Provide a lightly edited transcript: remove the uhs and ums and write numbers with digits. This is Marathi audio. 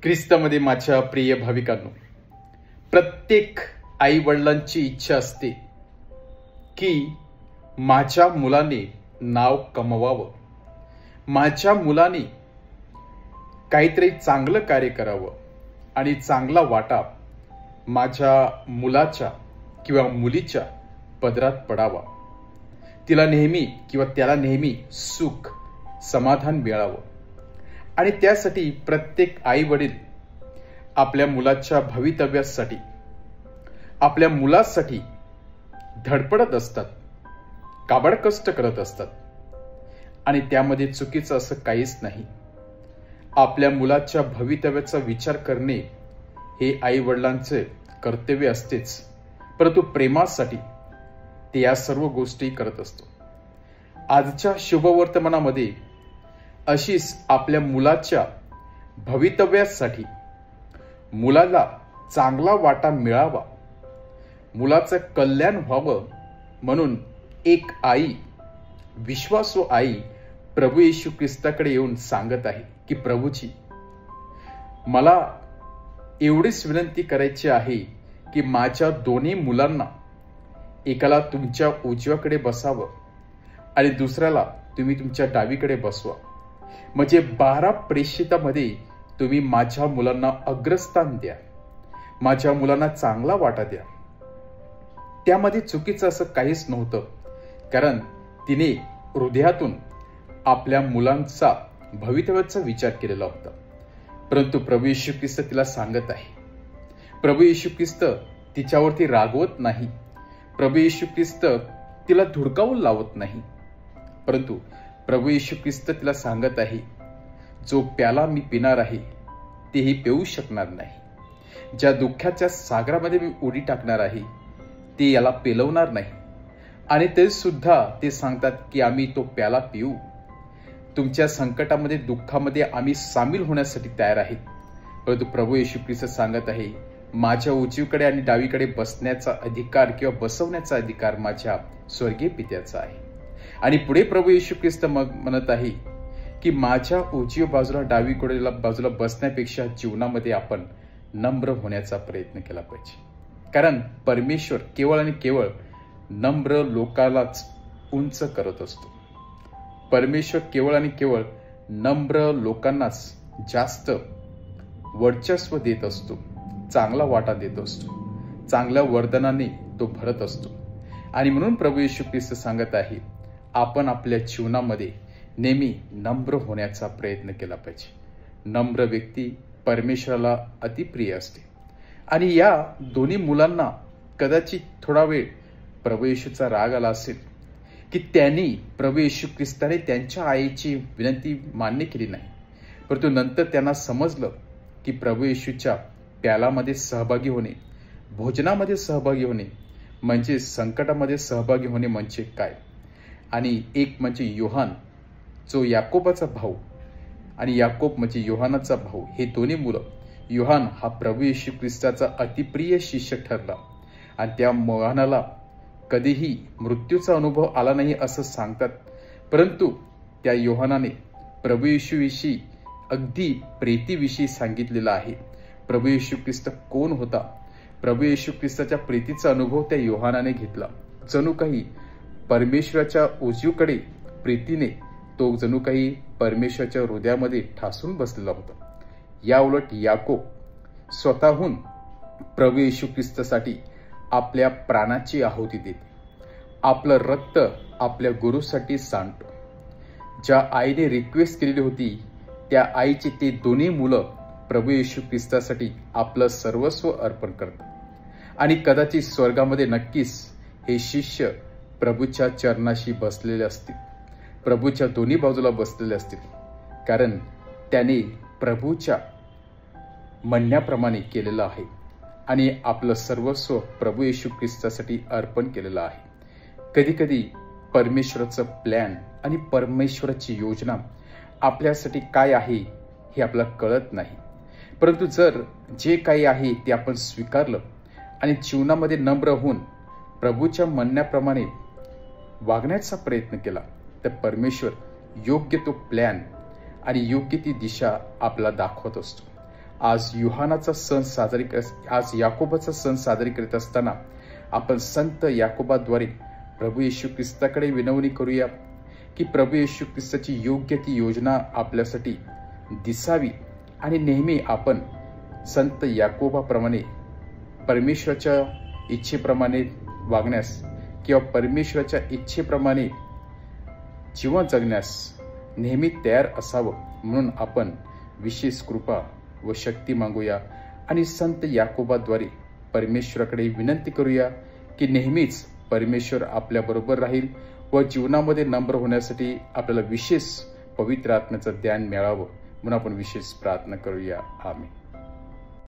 ख्रिस्तामध्ये माझ्या प्रिय भाविकांनो, प्रत्येक आई वडिलांची इच्छा असते की माझ्या मुलाने नाव कमवावं, माझ्या मुलाने काहीतरी चांगलं कार्य करावं आणि चांगला वाटा माझ्या मुलाच्या किंवा मुलीच्या पदरात पडावा, तिला नेहमी किंवा त्याला नेहमी सुख समाधान मिळावं. आणि त्यासाठी प्रत्येक आई वडील आपल्या मुलाच्या भवितव्यासाठी, आपल्या मुलासाठी धडपडत असतात, काबाड कष्ट करत असतात. आणि त्यामध्ये चुकीचं असं काहीच नाही. आपल्या मुलाच्या भवितव्याचा विचार करणे हे आई वडिलांचे कर्तव्य असतेच, परंतु प्रेमासाठी ते या सर्व गोष्टी करत असतो. आजच्या शुभवर्तमानामध्ये अशीच आपल्या मुलाच्या भवितव्यासाठी, मुलाला चांगला वाटा मिळावा, मुलाचं कल्याण व्हावं म्हणून एक आई, विश्वासू आई प्रभू येशू ख्रिस्ताकडे येऊन सांगत आहे की प्रभूजी, मला एवढीच विनंती करायची आहे की माझ्या दोन्ही मुलांना, एकाला तुमच्या उजव्याकडे बसावं आणि दुसऱ्याला तुम्ही तुमच्या डावीकडे बसवा. म्हणजे 12 प्रेषितामध्ये तुम्ही माझ्या मुलांना अग्रस्थान द्या, माझ्या मुलांना चांगला वाटा द्या. त्यामध्ये चुकीचं असं काहीच नव्हतं, कारण तिने हृदयातून आपल्या मुलांचा भवितव्याचा विचार केलेला होता. परंतु प्रभू येशू ख्रिस्त तिला सांगत आहे, प्रभू येशू ख्रिस्त तिच्यावरती रागवत नाही, प्रभू येशू ख्रिस्त तिला धुडकावून लावत नाही, परंतु प्रभू येशू ख्रिस्त तिला सांगत आहे, जो प्याला मी पिणार आहे तेही पिऊ शकणार नाही, ज्या दुःखाच्या सागरामध्ये मी उडी टाकणार आहे ते याला पेलवणार नाही. आणि ते सुद्धा ते सांगतात की आम्ही तो प्याला पिऊ, तुमच्या संकटामध्ये, दुःखामध्ये आम्ही सामील होण्यासाठी तयार आहेत. परंतु प्रभू येशू ख्रिस्त सांगत आहे, माझ्या उजवीकडे आणि डावीकडे बसण्याचा अधिकार किंवा बसवण्याचा अधिकार माझ्या स्वर्गीय पित्याचा आहे. आणि पुढे प्रभू येशू ख्रिस्त मग म्हणत आहे की माझ्या उजव्या बाजूला, डावीकडे बाजूला बसण्यापेक्षा जीवनामध्ये आपण नम्र होण्याचा प्रयत्न केला पाहिजे. कारण परमेश्वर केवळ आणि केवळ नम्र लोकांनाच उंच करत असतो. परमेश्वर केवळ आणि केवळ नम्र लोकांनाच जास्त वर्चस्व देत असतो, चांगला वाटा देत असतो, चांगल्या वर्धनाने तो भरत असतो. आणि म्हणून प्रभू येशू ख्रिस्त सांगत आहे, आपण आपल्या जीवनामध्ये नेहमी नम्र होण्याचा प्रयत्न केला पाहिजे. नम्र व्यक्ती परमेश्वराला अतिप्रिय असते. आणि या दोन्ही मुलांना कदाचित थोडा वेळ प्रभू येशूचा राग आला असेल की त्यांनी प्रभू येशू ख्रिस्ताने त्यांच्या आईची विनंती मान्य केली नाही. परंतु नंतर त्यांना समजलं की प्रभू येशूच्या प्यालामध्ये सहभागी होणे, भोजनामध्ये सहभागी होणे म्हणजे संकटामध्ये सहभागी होणे म्हणजे काय. आणि एक म्हणजे योहान, जो याकोबाचा भाऊ, आणि याकोब म्हणजे योहानाचा भाऊ, हे दोन्ही मुलं. योहान हा प्रभू येशू ख्रिस्ताचा अतिप्रिय शिष्य ठरला आणि त्या योहानाला कधीही मृत्यूचा अनुभव आला नाही असं सांगतात. परंतु त्या योहानाने प्रभू येशूविषयी अगदी प्रीतीविषयी सांगितलेला आहे. प्रभू येशू ख्रिस्त कोण होता, प्रभू येशू ख्रिस्ताच्या प्रीतीचा अनुभव त्या योहानाने घेतला. जणू काही परमेश्वराच्या उजवीकडे प्रीतीने तो जणू काही परमेश्वराच्या हृदयामध्ये ठासून बसलेला होता. या उलट याकोब स्वतःहून प्रभू येशू ख्रिस्तासाठी आपल्या प्राणाची आहुती देते, आपलं रक्त आपल्या गुरुसाठी सांडतो. ज्या आईने रिक्वेस्ट केलेली होती त्या आईचे ते दोन्ही मुलं प्रभू येशू ख्रिस्तासाठी आपलं सर्वस्व अर्पण करतात. आणि कदाचित स्वर्गामध्ये नक्कीच हे शिष्य प्रभूच्या चरणाशी बसलेले असतील, प्रभूच्या दोन्ही बाजूला बसलेले असतील, कारण त्याने प्रभूच्या म्हणण्याप्रमाणे केलेलं आहे आणि आपलं सर्वस्व प्रभू येशू ख्रिस्तासाठी अर्पण केलेलं आहे. कधी कधी परमेश्वराचं प्लॅन आणि परमेश्वराची योजना आपल्यासाठी काय आहे हे आपल्याला कळत नाही. परंतु जर जे काही आहे ते आपण स्वीकारलं आणि जीवनामध्ये नम्र होऊन प्रभूच्या म्हणण्याप्रमाणे वागण्याचा प्रयत्न केला तर परमेश्वर योग्य तो प्लॅन आणि योग्य ती दिशा आपल्याला दाखवत असतो. आज आज याकोबाचा सण साजरी करीत असताना आपण संत याकोबाद्वारे प्रभू येशू ख्रिस्ताकडे विनवणी करूया की प्रभू येशू ख्रिस्ताची योग्य ती योजना आपल्यासाठी दिसावी आणि नेहमी आपण संत याकोबाप्रमाणे परमेश्वराच्या इच्छेप्रमाणे वागण्यास किंवा परमेश्वराच्या इच्छेप्रमाणे जीवन जगण्यास नेहमी तयार असावं, म्हणून आपण विशेष कृपा व शक्ती मागूया आणि संत याकोबाद्वारे परमेश्वराकडे विनंती करूया की नेहमीच परमेश्वर आपल्याबरोबर राहील व जीवनामध्ये नम्र होण्यासाठी आपल्याला विशेष पवित्र आत्म्याचं ज्ञान मिळावं, म्हणून आपण विशेष प्रार्थना करूया. आमेन.